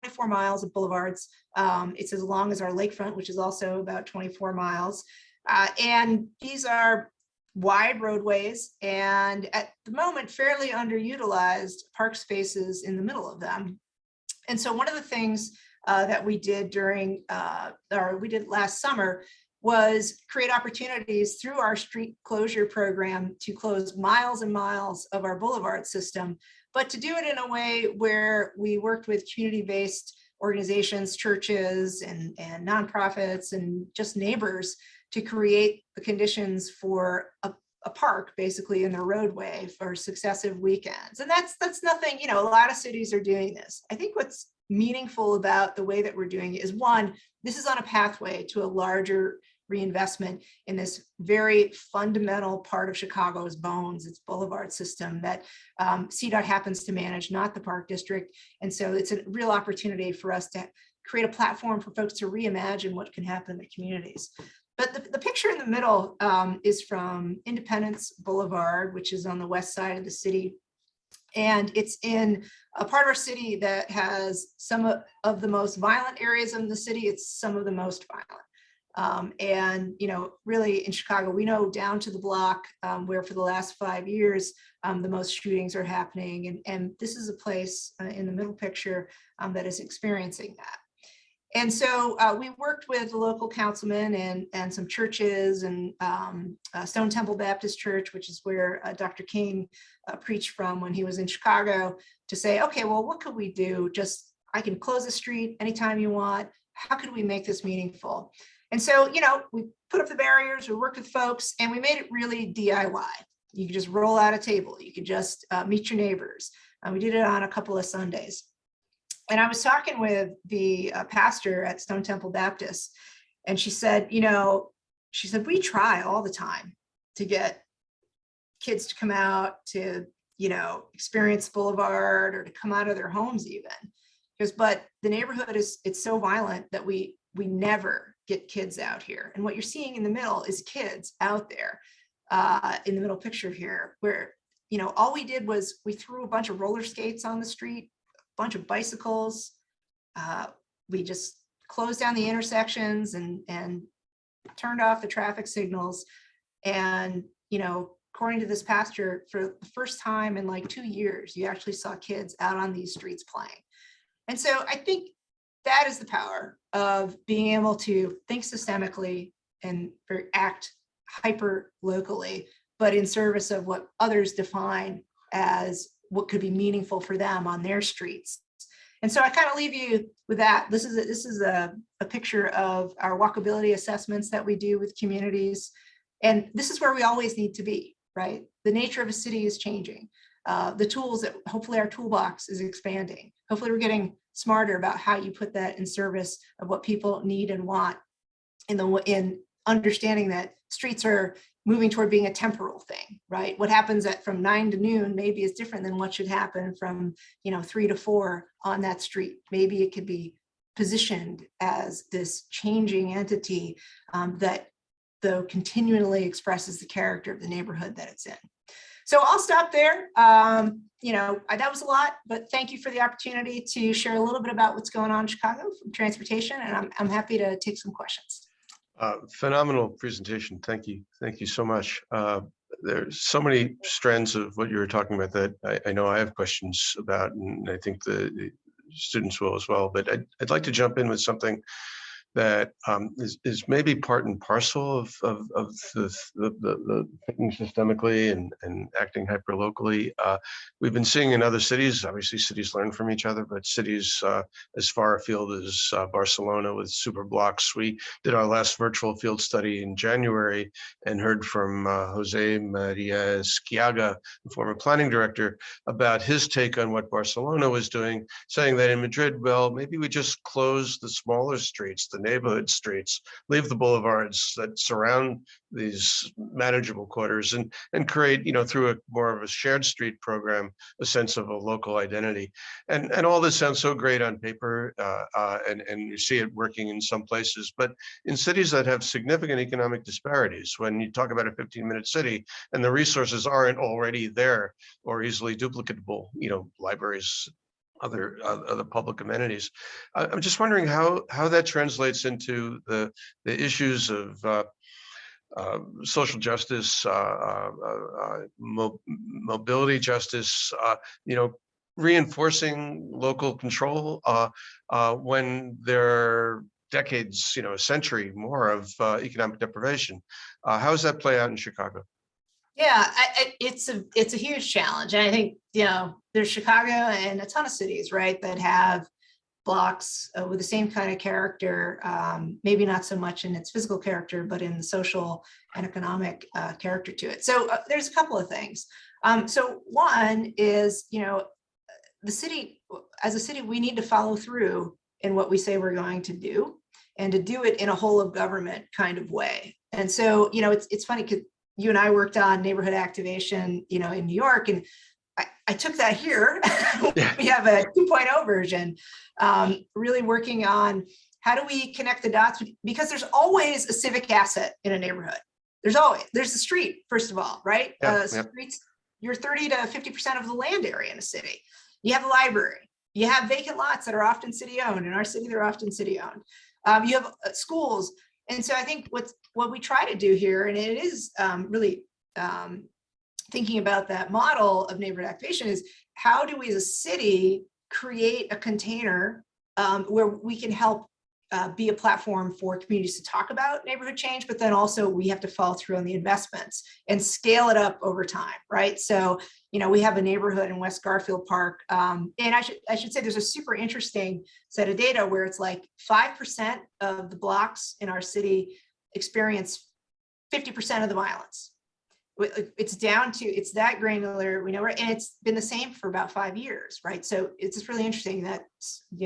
24 miles of boulevards. It's as long as our lakefront, which is also about 24 miles. And these are wide roadways, and at the moment, fairly underutilized park spaces in the middle of them. And so one of the things that we did last summer was create opportunities through our street closure program to close miles and miles of our boulevard system, but to do it in a way where we worked with community-based organizations, churches, and nonprofits, and just neighbors to create the conditions for a park, basically, in the roadway for successive weekends. And that's nothing, a lot of cities are doing this. I think what's meaningful about the way that we're doing it is, one, this is on a pathway to a larger reinvestment in this very fundamental part of Chicago's bones, its boulevard system that CDOT happens to manage, not the Park District. And so it's a real opportunity for us to create a platform for folks to reimagine what can happen in the communities. But the picture in the middle is from Independence Boulevard, which is on the west side of the city. And it's in a part of our city that has some of the most violent areas in the city. It's some of the most violent. And, really in Chicago, we know down to the block where for the last 5 years, the most shootings are happening. And this is a place in the middle picture that is experiencing that. And so we worked with the local councilman and some churches, and Stone Temple Baptist Church, which is where Dr. King preached from when he was in Chicago, to say, okay, well, what could we do? I can close the street anytime you want. How could we make this meaningful? And so, we put up the barriers, we worked with folks, and we made it really DIY. You could just roll out a table. You could just meet your neighbors. We did it on a couple of Sundays. And I was talking with the pastor at Stone Temple Baptist, and she said, we try all the time to get kids to come out to, experience Boulevard or to come out of their homes even. But the neighborhood it's so violent that we never get kids out here. And what you're seeing in the middle is kids out there in the middle picture here, where, all we did was we threw a bunch of roller skates on the street, a bunch of bicycles. We just closed down the intersections and turned off the traffic signals. And, according to this pastor, for the first time in like 2 years, you actually saw kids out on these streets playing. And so I think that is the power of being able to think systemically and act hyper locally, but in service of what others define as what could be meaningful for them on their streets. And so I kind of leave you with that. This is a picture of our walkability assessments that we do with communities. And this is where we always need to be, right? The nature of a city is changing. The tools that hopefully our toolbox is expanding. Hopefully we're getting smarter about how you put that in service of what people need and want, in understanding that streets are moving toward being a temporal thing, right? What happens from 9 to noon maybe is different than what should happen from 3 to 4 on that street. Maybe it could be positioned as this changing entity that though continually expresses the character of the neighborhood that it's in. So I'll stop there. That was a lot, but thank you for the opportunity to share a little bit about what's going on in Chicago from transportation, and I'm happy to take some questions. Phenomenal presentation. Thank you. Thank you so much. There's so many strands of what you were talking about that I know I have questions about, and I think the students will as well. But I'd like to jump in with something that is maybe part and parcel of the thinking systemically and acting hyperlocally. We've been seeing in other cities, obviously cities learn from each other, but cities as far afield as Barcelona with super blocks. We did our last virtual field study in January and heard from Jose Maria Sciaga, the former planning director, about his take on what Barcelona was doing, saying that in Madrid, well, maybe we just close the smaller streets, the neighborhood streets, leave the boulevards that surround these manageable quarters and create, through a more of a shared street program, a sense of a local identity. And all this sounds so great on paper, and you see it working in some places, but in cities that have significant economic disparities, when you talk about a 15-minute city and the resources aren't already there or easily duplicatable, libraries, other public amenities. I'm just wondering how that translates into the issues of social justice, mobility justice, reinforcing local control when there are decades, a century more of economic deprivation. How does that play out in Chicago? Yeah, it's a huge challenge. And I think, there's Chicago and a ton of cities, right, that have blocks with the same kind of character, maybe not so much in its physical character, but in the social and economic character to it. So there's a couple of things. So one is, the city, as a city, we need to follow through in what we say we're going to do, and to do it in a whole of government kind of way. And so, it's funny because you and I worked on neighborhood activation, in New York, and I took that here. We have a 2.0 version, really working on how do we connect the dots, because there's always a civic asset in a neighborhood. There's the street, first of all, right? Streets, you're 30 to 50% of the land area in a city. You have a library. You have vacant lots that are often city owned. In our city, they're often city owned. You have schools. And so I think what we try to do here, and it is really thinking about that model of neighborhood activation, is how do we as a city create a container where we can help be a platform for communities to talk about neighborhood change, but then also we have to follow through on the investments and scale it up over time, right? So, we have a neighborhood in West Garfield Park, and I should say there's a super interesting set of data where it's like 5% of the blocks in our city experience 50% of the violence. It's down to, it's that granular, we know, and it's been the same for about 5 years, right? So it's just really interesting that,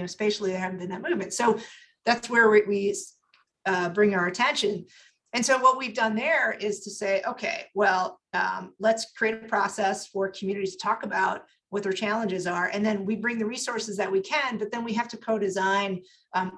spatially there haven't been that movement. So that's where we bring our attention. And so what we've done there is to say, okay, well, let's create a process for communities to talk about what their challenges are. And then we bring the resources that we can, but then we have to co-design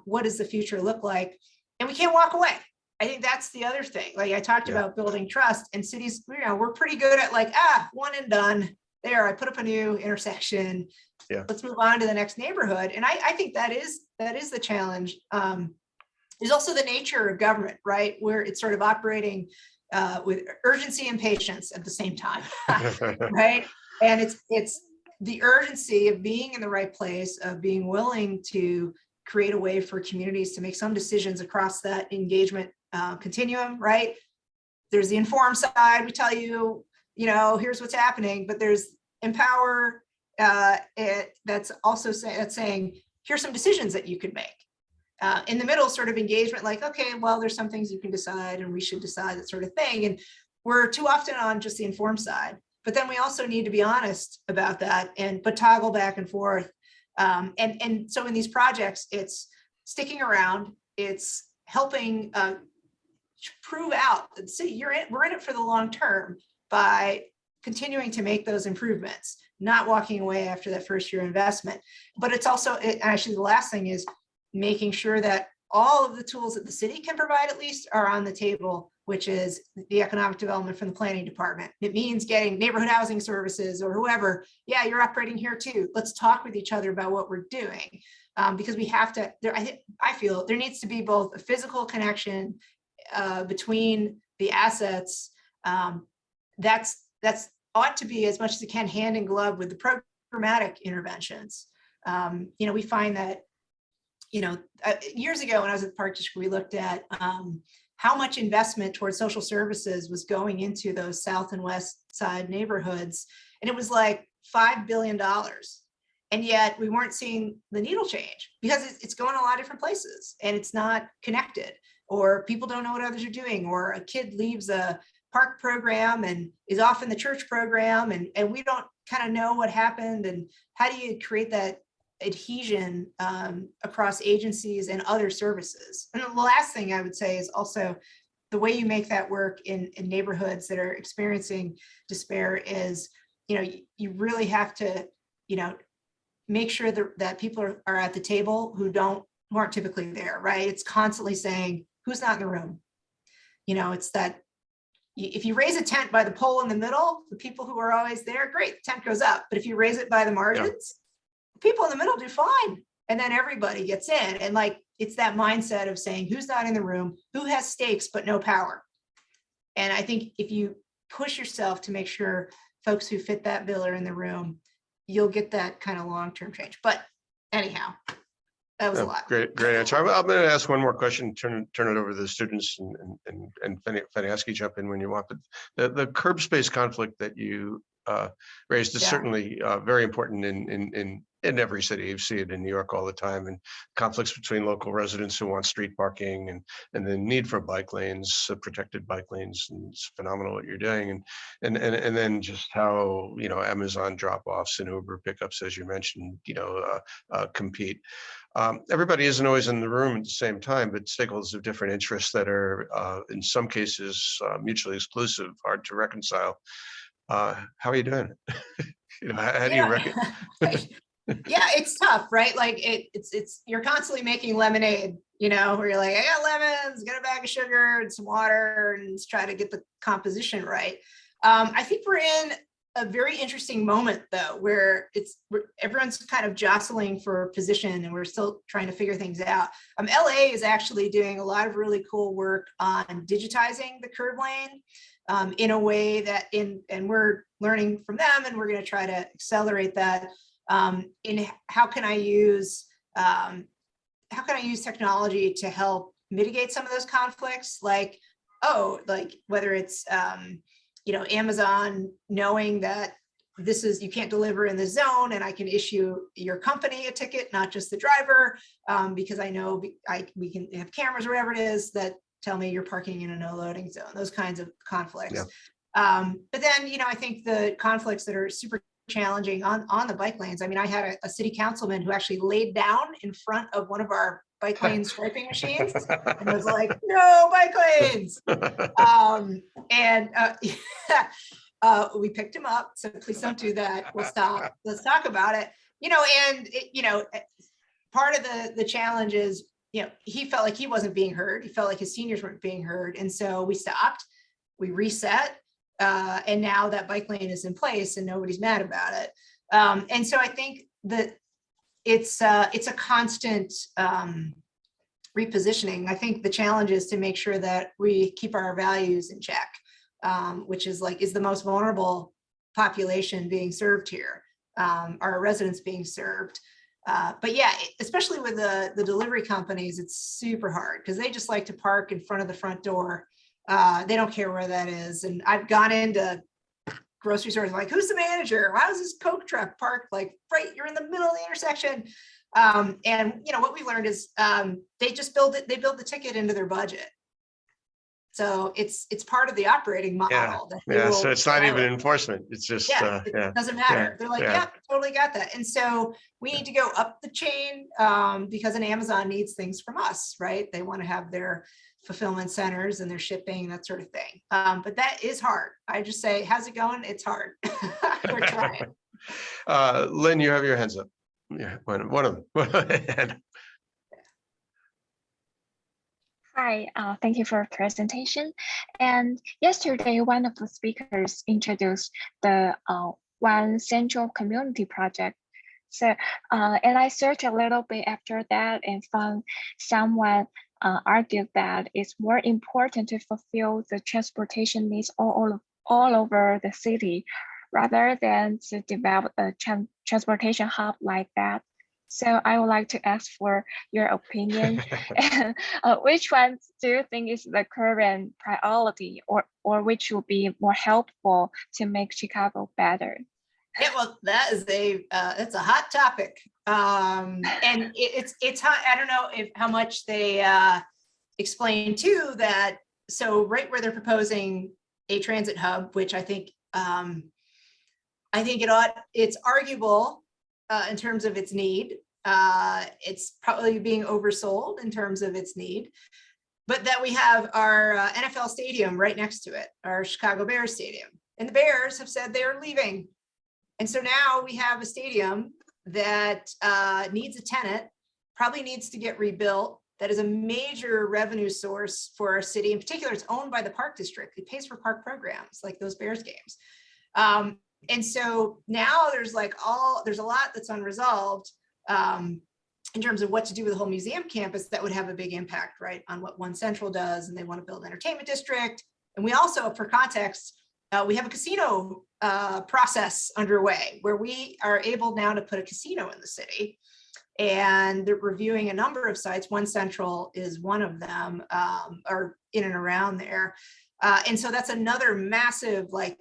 what does the future look like? And we can't walk away. I think that's the other thing. Like I talked about building trust, and cities, we're pretty good at like, one and done. There, I put up a new intersection. Yeah. Let's move on to the next neighborhood. And I think that is the challenge. There's also the nature of government, right? Where it's sort of operating with urgency and patience at the same time, right? And it's the urgency of being in the right place, of being willing to create a way for communities to make some decisions across that engagement continuum, right? There's the inform side. We tell you, here's what's happening, but there's empower. That's also saying, here's some decisions that you could make. In the middle, sort of engagement, like, okay, well, there's some things you can decide and we should decide, that sort of thing. And we're too often on just the inform side, but then we also need to be honest about that but toggle back and forth. And so in these projects, it's sticking around, it's helping prove out that, see, we're in it for the long term by continuing to make those improvements, not walking away after that first year investment. But it's also, actually the last thing is making sure that all of the tools that the city can provide at least are on the table, which is the economic development from the planning department. It means getting neighborhood housing services or whoever. Yeah, you're operating here too. Let's talk with each other about what we're doing, because we have to. I feel there needs to be both a physical connection between the assets. That's ought to be as much as it can hand in glove with the programmatic interventions. We find that Years ago when I was at the Park District, we looked at how much investment towards social services was going into those South and West Side neighborhoods. And it was like $5 billion. And yet we weren't seeing the needle change because it's going a lot of different places and it's not connected, or people don't know what others are doing, or a kid leaves a park program and is off in the church program, and we don't kind of know what happened. And how do you create that adhesion across agencies and other services? And the last thing I would say is also the way you make that work in neighborhoods that are experiencing despair is, you really have to, make sure that people are at the table who aren't typically there, right? It's constantly saying, who's not in the room? It's that if you raise a tent by the pole in the middle, the people who are always there, great, the tent goes up. But if you raise it by the margins, people in the middle do fine. And then everybody gets in. And it's that mindset of saying, who's not in the room, who has stakes, but no power. And I think if you push yourself to make sure folks who fit that bill are in the room, you'll get that kind of long-term change. But anyhow, that was a lot. Great answer. I'm going to ask one more question, turn it over to the students, and Faniaski, jump in when you want. But the curb space conflict that you raised is certainly very important in every city. You see it in New York all the time, and conflicts between local residents who want street parking and the need for bike lanes, protected bike lanes. And it's phenomenal what you're doing. And then just how, Amazon drop-offs and Uber pickups, as you mentioned, compete. Everybody isn't always in the room at the same time, but stakeholders have different interests that are in some cases mutually exclusive, hard to reconcile. How are you doing it? How do you reckon? Yeah, it's tough, right? It's you're constantly making lemonade, where you're like, I got lemons, get a bag of sugar and some water, and let's try to get the composition right. I think we're in a very interesting moment though, where everyone's kind of jostling for position and we're still trying to figure things out. LA is actually doing a lot of really cool work on digitizing the curb lane in a way that and we're learning from them, and we're going to try to accelerate that. In how can I use technology to help mitigate some of those conflicts, whether it's Amazon knowing that you can't deliver in this zone, and I can issue your company a ticket, not just the driver, because I know we can have cameras or whatever it is that tell me you're parking in a no loading zone, those kinds of conflicts. Yeah. But then, I think the conflicts that are super challenging on the bike lanes. I mean, I had a city councilman who actually laid down in front of one of our bike lane striping machines and was like, no bike lanes. We picked him up. So please don't do that. We'll stop. Let's talk about it. Part of the challenge is, he felt like he wasn't being heard. He felt like his seniors weren't being heard. And so we stopped, we reset. And now that bike lane is in place and nobody's mad about it. And so I think that it's a constant repositioning. I think the challenge is to make sure that we keep our values in check, which is is the most vulnerable population being served here, our residents being served. But yeah, especially with the delivery companies, it's super hard because they just like to park in front of the front door. They don't care where that is. And I've gone into grocery stores like, who's the manager? How's this Coke truck parked? Right, you're in the middle of the intersection. And what we learned is they just build the ticket into their budget. So it's part of the operating model. Yeah. So it's not even enforcement. It's just it doesn't matter. They're like, yep, totally got that. And so we need to go up the chain because an Amazon needs things from us, right? They want to have their fulfillment centers and their shipping, that sort of thing. But that is hard. I just say, how's it going? It's hard. We're trying. Lynn, you have your hands up. Yeah, one of them. Hi, thank you for the presentation. And yesterday, one of the speakers introduced the One Central Community Project. So, and I searched a little bit after that and found someone argued that it's more important to fulfill the transportation needs all over the city rather than to develop a transportation hub like that. So I would like to ask for your opinion. Which ones do you think is the current priority, or which will be more helpful to make Chicago better? Yeah, well, that is it's a hot topic. And it's hot. I don't know how much they explain too that. So right where they're proposing a transit hub, which I think it's arguable in terms of its need. It's probably being oversold in terms of its need, but that we have our NFL stadium right next to it, our Chicago Bears stadium, and the Bears have said they're leaving. And so now we have a stadium that needs a tenant, probably needs to get rebuilt. That is a major revenue source for our city. In particular, it's owned by the Park District. It pays for park programs like those Bears games. And so now there's a lot that's unresolved in terms of what to do with the whole museum campus that would have a big impact, right, on what One Central does. And they want to build an entertainment district. And we also, for context, we have a casino process underway where we are able now to put a casino in the city. And they're reviewing a number of sites. One Central is one of them, or in and around there. And so that's another massive, like,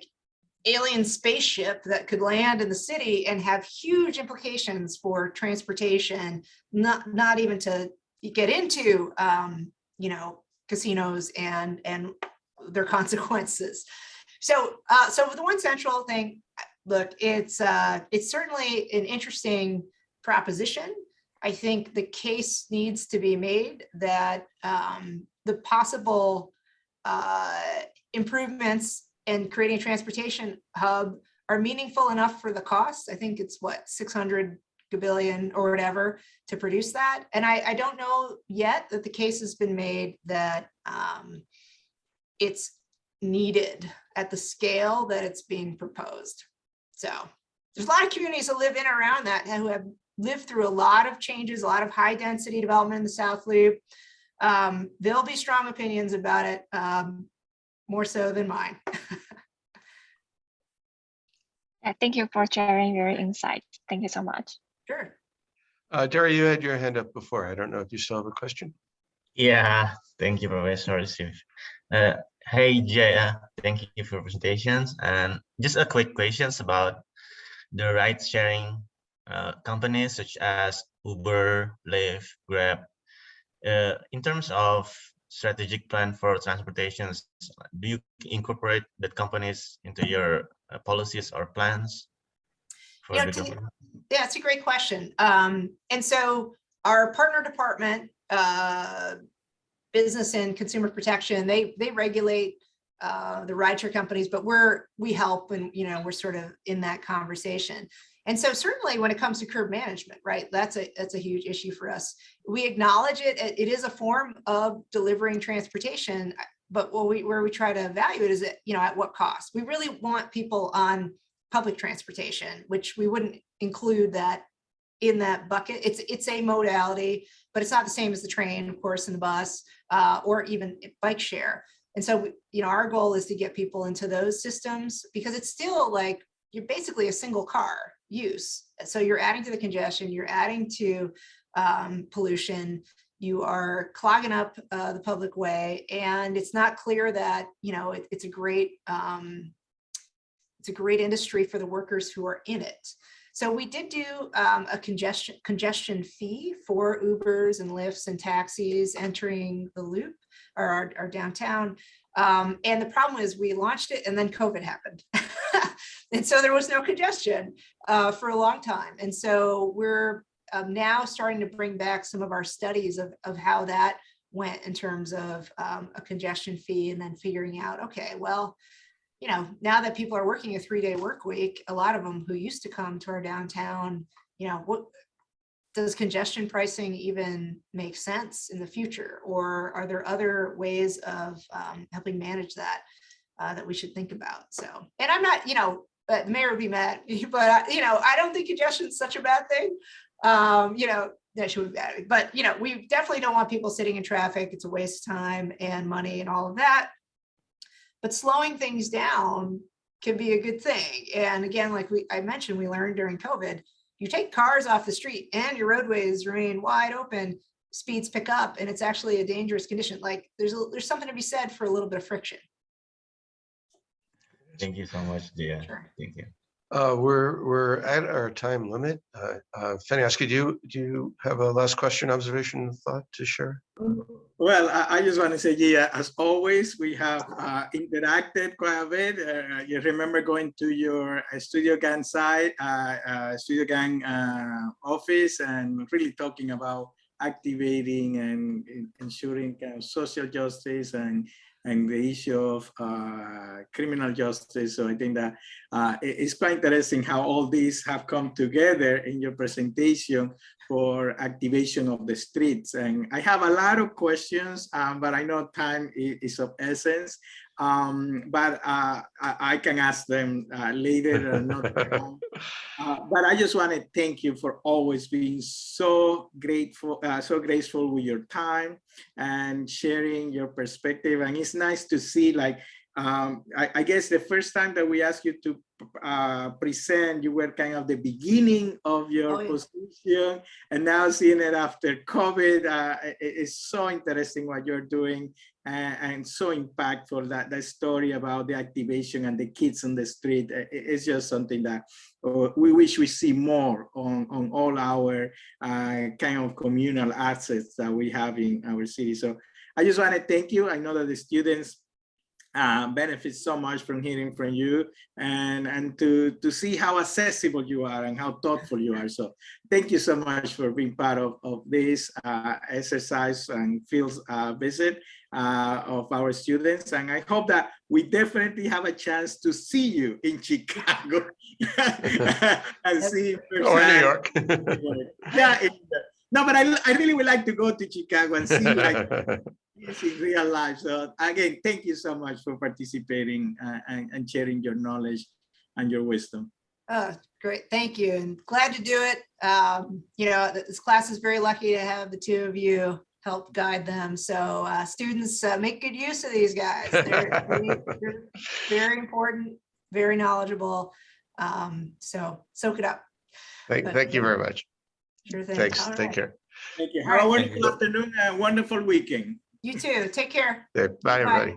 alien spaceship that could land in the city and have huge implications for transportation, not even to get into, casinos and their consequences. So with the One Central thing, look, it's certainly an interesting proposition. I think the case needs to be made that the possible improvements and creating a transportation hub are meaningful enough for the cost. I think it's what, 600 billion or whatever to produce that. And I don't know yet that the case has been made that it's needed at the scale that it's being proposed. So there's a lot of communities that live in and around that who have lived through a lot of changes, a lot of high density development in the South Loop. There'll be strong opinions about it, more so than mine. Yeah, thank you for sharing your insight. Thank you so much. Sure. Derry, you had your hand up before. I don't know if you still have a question. Yeah, thank you, Professor Steve. Hey, Jay, thank you for presentations. And just a quick questions about the ride-sharing companies such as Uber, Lyft, Grab. In terms of strategic plan for transportations, do you incorporate that companies into your policies or plans for the government? Yeah, it's a great question. And so our partner department, business and consumer protection, they regulate the rideshare companies, but we help, and we're sort of in that conversation. And so certainly when it comes to curb management, right, that's a huge issue for us. We acknowledge it. It is a form of delivering transportation, but where we try to evaluate is at what cost. We really want people on public transportation, which we wouldn't include that in that bucket. It's a modality, but it's not the same as the train, of course, and the bus, or even bike share. And so, our goal is to get people into those systems, because it's still like you're basically a single car use. So you're adding to the congestion, you're adding to pollution, you are clogging up the public way, and it's not clear that it's a great industry for the workers who are in it. So we did do a congestion fee for Ubers and Lyfts and taxis entering the loop, or our downtown. And the problem is we launched it and then COVID happened. And so there was no congestion for a long time. And so we're now starting to bring back some of our studies of how that went in terms of a congestion fee, and then figuring out, okay, well, now that people are working a 3-day work week, a lot of them who used to come to our downtown, what does congestion pricing even make sense in the future? Or are there other ways of helping manage that that we should think about? So, and I'm not, the mayor would be mad, but I don't think congestion is such a bad thing. That should be bad, but we definitely don't want people sitting in traffic. It's a waste of time and money and all of that. But slowing things down can be a good thing. And again, like I mentioned, we learned during COVID, you take cars off the street and your roadways remain wide open, speeds pick up, and it's actually a dangerous condition. Like there's something to be said for a little bit of friction. Thank you so much, Gia. Sure. Thank you. We're at our time limit. Feniaski, do you have a last question, observation, thought to share? Well, I just want to say, Gia, as always, we have interacted quite a bit. You remember going to your Studio Gang site, Studio Gang office, and really talking about activating and ensuring kind of social justice and the issue of criminal justice. So I think that it's quite interesting how all these have come together in your presentation for activation of the streets. And I have a lot of questions, but I know time is of essence. But I can ask them later. But I just want to thank you for always being so grateful, so graceful with your time and sharing your perspective. And it's nice to see, like, I guess the first time that we asked you to present, you were kind of the beginning of your position, and now seeing it after COVID, it's so interesting what you're doing, and so impactful, that story about the activation and the kids on the street. It's just something that we wish we see more on all our kind of communal assets that we have in our city. So I just want to thank you. I know that the students benefit so much from hearing from you, and to see how accessible you are and how thoughtful you are. So thank you so much for being part of this exercise and field visit of our students. And I hope that we definitely have a chance to see you in Chicago and see Or New York. Yeah, no, but I really would like to go to Chicago and see like in real life. So again, thank you so much for participating and sharing your knowledge and your wisdom. Great, thank you, and glad to do it. You know, this class is very lucky to have the two of you help guide them. So students, make good use of these guys. They're very important, very knowledgeable. So soak it up. Thank you very much. Sure thing. Thanks. All Take right. care. Thank you. Have a wonderful afternoon and a wonderful weekend. You too. Take care. Okay, bye, everybody.